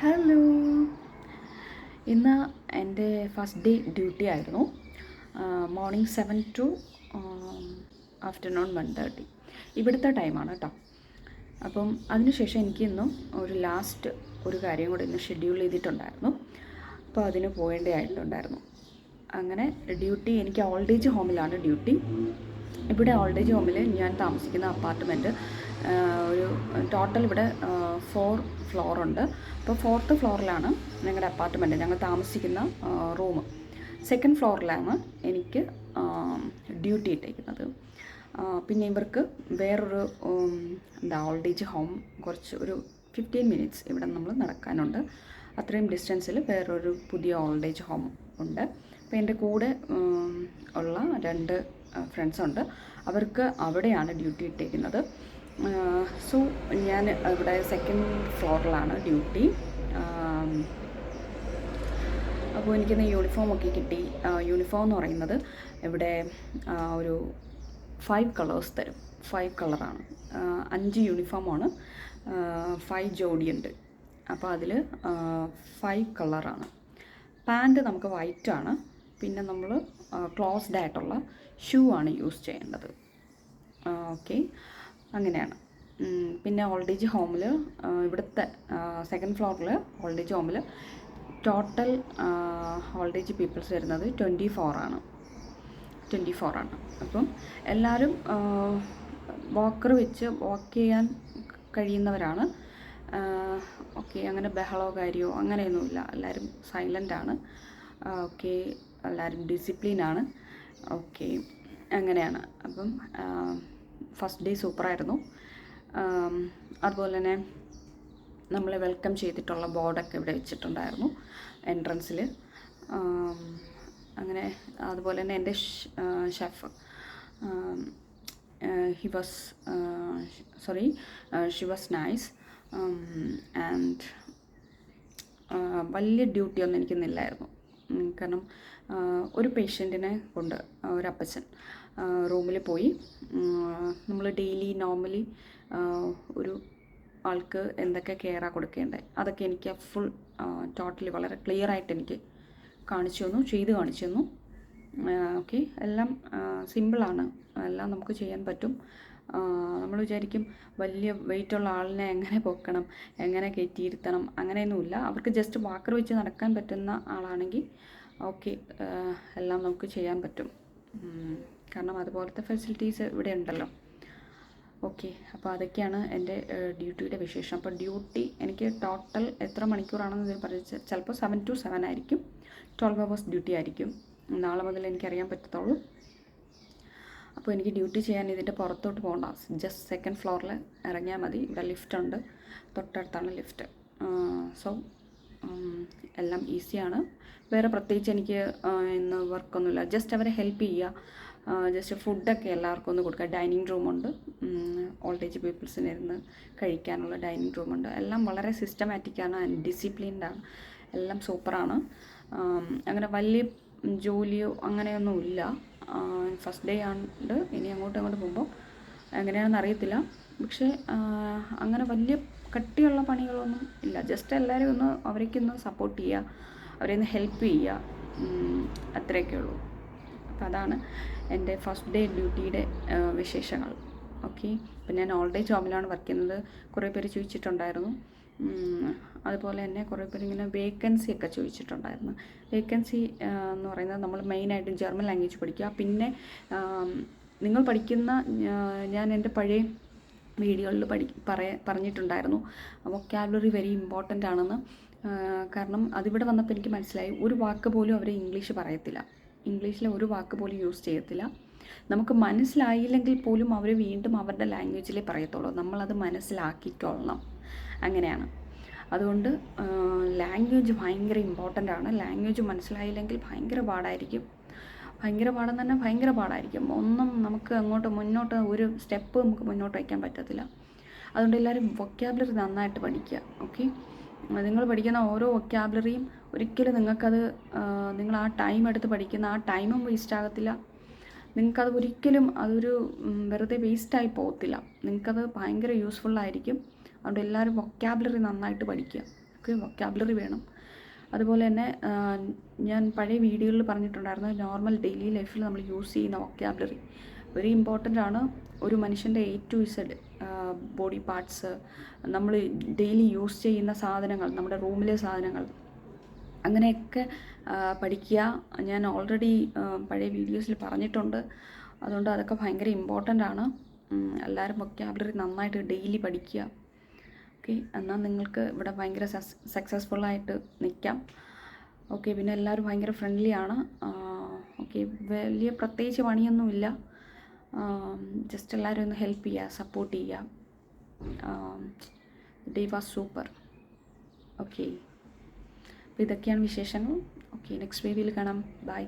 Hello. ഇന്ന് എൻ്റെ first day duty ആയിരുന്നു. മോർണിംഗ് 7 ടു ആഫ്റ്റർനൂൺ 1:30 ഇവിടുത്തെ ടൈമാണ് കേട്ടോ. അപ്പം അതിനുശേഷം എനിക്ക് ഇന്നും ഒരു കാര്യം കൂടി ഇന്ന് ഷെഡ്യൂൾ ചെയ്തിട്ടുണ്ടായിരുന്നു. അപ്പോൾ അതിന് പോകേണ്ടതായിട്ടുണ്ടായിരുന്നു. അങ്ങനെ ഡ്യൂട്ടി എനിക്ക് ഓൾഡ് ഏജ് ഹോമിലാണ് ഡ്യൂട്ടി. ഇവിടെ ഓൾഡ് ഏജ് ഹോമിൽ ഞാൻ താമസിക്കുന്ന അപ്പാർട്ട്മെൻറ്റ് ഒരു ടോട്ടൽ ഇവിടെ 4 ഫ്ലോറുണ്ട്. അപ്പോൾ 4th ഫ്ലോറിലാണ് ഞങ്ങളുടെ അപ്പാർട്ട്മെൻറ്റ്, ഞങ്ങൾ താമസിക്കുന്ന റൂം. 2nd ഫ്ലോറിലാണ് എനിക്ക് ഡ്യൂട്ടി ഇട്ടേക്കുന്നത്. പിന്നെ ഇവർക്ക് വേറൊരു ഓൾഡ് ഏജ് ഹോം ഒരു 15 മിനിറ്റ്സ് ഇവിടെ നമ്മൾ നടക്കാനുണ്ട്. അത്രയും ഡിസ്റ്റൻസിൽ വേറൊരു പുതിയ ഓൾഡ് ഏജ് ഹോം ഉണ്ട്. അപ്പോൾ എൻ്റെ കൂടെ ഉള്ള 2 ഫ്രണ്ട്സുണ്ട്. അവർക്ക് അവിടെയാണ് ഡ്യൂട്ടി ഇട്ടേക്കുന്നത്. സോ ഞാൻ ഇവിടെ 2nd ഫ്ലോറിലാണ് ഡ്യൂട്ടി. അപ്പോൾ എനിക്കിന്ന് യൂണിഫോമൊക്കെ കിട്ടി. യൂണിഫോം എന്ന് പറയുന്നത് ഇവിടെ ഒരു 5 കളേഴ്സ് തരും. 5 കളറാണ്. 5 യൂണിഫോമാണ്. 5 ജോഡിയുണ്ട്. അപ്പോൾ അതിൽ 5 കളറാണ്. പാൻറ്റ് നമുക്ക് വൈറ്റാണ്. പിന്നെ നമ്മൾ ക്ലോസ്ഡ് ആയിട്ടുള്ള ഷൂ ആണ് യൂസ് ചെയ്യേണ്ടത്. ഓക്കെ, അങ്ങനെയാണ്. പിന്നെ ഓൾഡ് ഏജ് ഹോമിൽ ഇവിടുത്തെ 2nd ഫ്ലോറിൽ ഓൾഡ് ഏജ് ഹോമിൽ ടോട്ടൽ ഓൾഡ് ഏജ് പീപ്പിൾസ് വരുന്നത് 24 ആണ്. അപ്പം എല്ലാവരും വാക്കർ വെച്ച് വാക്ക് ചെയ്യാൻ കഴിയുന്നവരാണ്. ഓക്കെ, അങ്ങനെ ബഹളോ കാര്യമോ അങ്ങനെയൊന്നുമില്ല. എല്ലാവരും സൈലൻ്റാണ്. ഓക്കെ, എല്ലാവരും ഡിസിപ്ലിനാണ്. ഓക്കെ, അങ്ങനെയാണ്. അപ്പം ഫസ്റ്റ് ഡേ സൂപ്പറായിരുന്നു. അതുപോലെ തന്നെ നമ്മളെ വെൽക്കം ചെയ്തിട്ടുള്ള ബോർഡൊക്കെ ഇവിടെ വെച്ചിട്ടുണ്ടായിരുന്നു എൻട്രൻസിൽ. അങ്ങനെ അതുപോലെ തന്നെ എൻ്റെ chef she was nice. And വലിയ ഡ്യൂട്ടിയൊന്നും എനിക്കിന്നില്ലായിരുന്നു. കാരണം ഒരു പേഷ്യൻറ്റിനെ കൊണ്ട് ഒരപ്പച്ചൻ റൂമിൽ പോയി. നമ്മൾ ഡെയിലി നോർമലി ഒരു ആൾക്ക് എന്തൊക്കെ കെയറാണ് കൊടുക്കേണ്ടത് അതൊക്കെ എനിക്ക് ഫുൾ ടോട്ടലി വളരെ ക്ലിയറായിട്ട് എനിക്ക് ചെയ്ത് കാണിച്ചു തന്നു. ഓക്കെ, എല്ലാം സിമ്പിളാണ്. എല്ലാം നമുക്ക് ചെയ്യാൻ പറ്റും. നമ്മൾ വിചാരിക്കും വലിയ വെയിറ്റുള്ള ആളിനെ എങ്ങനെ പൊക്കണം, എങ്ങനെ കയറ്റിയിരുത്തണം, അങ്ങനെയൊന്നുമില്ല. അവർക്ക് ജസ്റ്റ് വാക്കർ വെച്ച് നടക്കാൻ പറ്റുന്ന ആളാണെങ്കിൽ ഓക്കെ, എല്ലാം നമുക്ക് ചെയ്യാൻ പറ്റും. കാരണം അതുപോലത്തെ ഫെസിലിറ്റീസ് ഇവിടെ ഉണ്ടല്ലോ. ഓക്കെ, അപ്പോൾ അതൊക്കെയാണ് എൻ്റെ ഡ്യൂട്ടിയുടെ വിശേഷം. അപ്പോൾ ഡ്യൂട്ടി എനിക്ക് ടോട്ടൽ എത്ര മണിക്കൂറാണെന്ന് ഇതിൽ പറഞ്ഞാൽ ചിലപ്പോൾ 7 to 7 ആയിരിക്കും. 12 hours ഡ്യൂട്ടി ആയിരിക്കും. നാളെ മുതൽ എനിക്കറിയാൻ പറ്റത്തുള്ളൂ. അപ്പോൾ എനിക്ക് ഡ്യൂട്ടി ചെയ്യാൻ ഇതിൻ്റെ പുറത്തോട്ട് പോകണ്ട. ജസ്റ്റ് 2nd ഫ്ലോറിൽ ഇറങ്ങിയാൽ മതി. ഇവിടെ ലിഫ്റ്റ് ഉണ്ട്, തൊട്ടടുത്താണ് ലിഫ്റ്റ്. സോ എല്ലാം ഈസിയാണ്. വേറെ പ്രത്യേകിച്ച് എനിക്ക് ഇന്ന് വർക്കൊന്നുമില്ല. ജസ്റ്റ് അവരെ ഹെൽപ്പ് ചെയ്യുക. ജസ്റ്റ് ഫുഡൊക്കെ എല്ലാവർക്കും ഒന്ന് കൊടുക്കുക. ഡൈനിങ് റൂമുണ്ട്, ഓൾഡ് ഏജ് പീപ്പിൾസിന് ഇരുന്ന് കഴിക്കാനുള്ള ഡൈനിങ് റൂമുണ്ട്. എല്ലാം വളരെ സിസ്റ്റമാറ്റിക്കാണ് ആൻഡ് ഡിസിപ്ലിൻഡാണ്. എല്ലാം സൂപ്പറാണ്. അങ്ങനെ വലിയ ജോലിയോ അങ്ങനെയൊന്നുമില്ല. ഫസ്റ്റ് ഡേ ആണ്. ഇനി അങ്ങോട്ട് പോകുമ്പോൾ എങ്ങനെയാണെന്ന് അറിയത്തില്ല. പക്ഷേ അങ്ങനെ വലിയ കട്ടിയുള്ള പണികളൊന്നും ഇല്ല. ജസ്റ്റ് എല്ലാവരും അവരേക്കൊന്ന് സപ്പോർട്ട് ചെയ്യുക, അവരെ ഒന്ന് ഹെൽപ്പ് ചെയ്യുക, അത്രയൊക്കെ ഉള്ളൂ. അപ്പോൾ അതാണ് എൻ്റെ ഫസ്റ്റ് ഡേ ഡ്യൂട്ടിയുടെ വിശേഷങ്ങൾ. ഓക്കെ, ഇപ്പം ഞാൻ ഓൾഡ് ഏജ് ഹോമിലാണ് വർക്ക് ചെയ്യുന്നത്. കുറേ പേര് ചോദിച്ചിട്ടുണ്ടായിരുന്നു. അതുപോലെ തന്നെ കുറേ പേര് ഇങ്ങനെ വേക്കൻസി ഒക്കെ ചോദിച്ചിട്ടുണ്ടായിരുന്നു. വേക്കൻസി എന്ന് പറയുന്നത് നമ്മൾ മെയിനായിട്ടും ജർമ്മൻ ലാംഗ്വേജ് പഠിക്കുക. പിന്നെ നിങ്ങൾ പഠിക്കുന്ന ഞാൻ എൻ്റെ പഴയ വീഡിയോയിൽ പറഞ്ഞിട്ടുണ്ടായിരുന്നു വൊക്കാബുലറി വെരി ഇമ്പോർട്ടൻ്റ് ആണെന്ന്. കാരണം അതിവിടെ വന്നപ്പോൾ എനിക്ക് മനസ്സിലായി, ഒരു വാക്ക് പോലും അവർ ഇംഗ്ലീഷ് പറയത്തില്ല. ഇംഗ്ലീഷിലെ ഒരു വാക്ക് പോലും യൂസ് ചെയ്യത്തില്ല. നമുക്ക് മനസ്സിലായില്ലെങ്കിൽ പോലും അവർ വീണ്ടും അവരുടെ ലാംഗ്വേജിലേ പറയത്തുള്ളൂ. നമ്മളത് മനസ്സിലാക്കിക്കൊള്ളണം. അങ്ങനെയാണ്. അതുകൊണ്ട് ലാംഗ്വേജ് ഭയങ്കര ഇമ്പോർട്ടൻ്റ് ആണ്. ലാംഗ്വേജ് മനസ്സിലായില്ലെങ്കിൽ ഭയങ്കര പാടായിരിക്കും. ഭയങ്കര പാടായിരിക്കും. ഒന്നും നമുക്ക് മുന്നോട്ട് ഒരു സ്റ്റെപ്പ് നമുക്ക് മുന്നോട്ട് വയ്ക്കാൻ പറ്റത്തില്ല. അതുകൊണ്ട് എല്ലാവരും വൊക്കാബുലറി നന്നായിട്ട് പഠിക്കുക. ഓക്കെ, നിങ്ങൾ പഠിക്കുന്ന ഓരോ വൊക്കാബുലറിയും ഒരിക്കലും നിങ്ങൾക്കത് നിങ്ങൾ ആ ടൈം എടുത്ത് പഠിക്കുന്ന ആ ടൈമും വേസ്റ്റ് ആകത്തില്ല. നിങ്ങൾക്കത് ഒരിക്കലും അതൊരു വെറുതെ വേസ്റ്റായി പോകത്തില്ല. നിങ്ങൾക്കത് ഭയങ്കര യൂസ്ഫുള്ളായിരിക്കും. അതുകൊണ്ട് എല്ലാവരും വൊക്കാബുലറി നന്നായിട്ട് പഠിക്കുക. ഒക്കെ വൊക്കാബുലറി വേണം. അതുപോലെ തന്നെ ഞാൻ പഴയ വീഡിയോയിൽ പറഞ്ഞിട്ടുണ്ടായിരുന്നു, നോർമൽ ഡെയിലി ലൈഫിൽ നമ്മൾ യൂസ് ചെയ്യുന്ന വൊക്കാബുലറി വെരി ഇമ്പോർട്ടൻ്റ് ആണ്. ഒരു മനുഷ്യൻ്റെ A to Z body parts, നമ്മൾ ഡെയിലി യൂസ് ചെയ്യുന്ന സാധനങ്ങൾ, നമ്മുടെ റൂമിലെ സാധനങ്ങൾ, അങ്ങനെയൊക്കെ പഠിക്കുക. ഞാൻ ഓൾറെഡി പഴയ വീഡിയോസിൽ പറഞ്ഞിട്ടുണ്ട്. അതുകൊണ്ട് അതൊക്കെ ഭയങ്കര ഇമ്പോർട്ടൻ്റ് ആണ്. എല്ലാവരും വൊക്കാബുലറി നന്നായിട്ട് ഡെയിലി പഠിക്കുക. ഓക്കെ, എന്നാൽ നിങ്ങൾക്ക് ഇവിടെ ഭയങ്കര സക്സസ്ഫുള്ളായിട്ട് നിൽക്കാം. ഓക്കെ, പിന്നെ എല്ലാവരും ഭയങ്കര ഫ്രണ്ട്ലി ആണ്. ഓക്കെ, വലിയ പ്രത്യേകിച്ച് പണിയൊന്നുമില്ല. ജസ്റ്റ് എല്ലാവരും ഒന്ന് ഹെൽപ്പ് ചെയ്യുക, സപ്പോർട്ട് ചെയ്യുക. Day was super. ഓക്കെ, അപ്പോൾ ഇതൊക്കെയാണ് വിശേഷങ്ങൾ. ഓക്കെ, നെക്സ്റ്റ് വീഡിയോയിൽ കാണാം. ബൈ.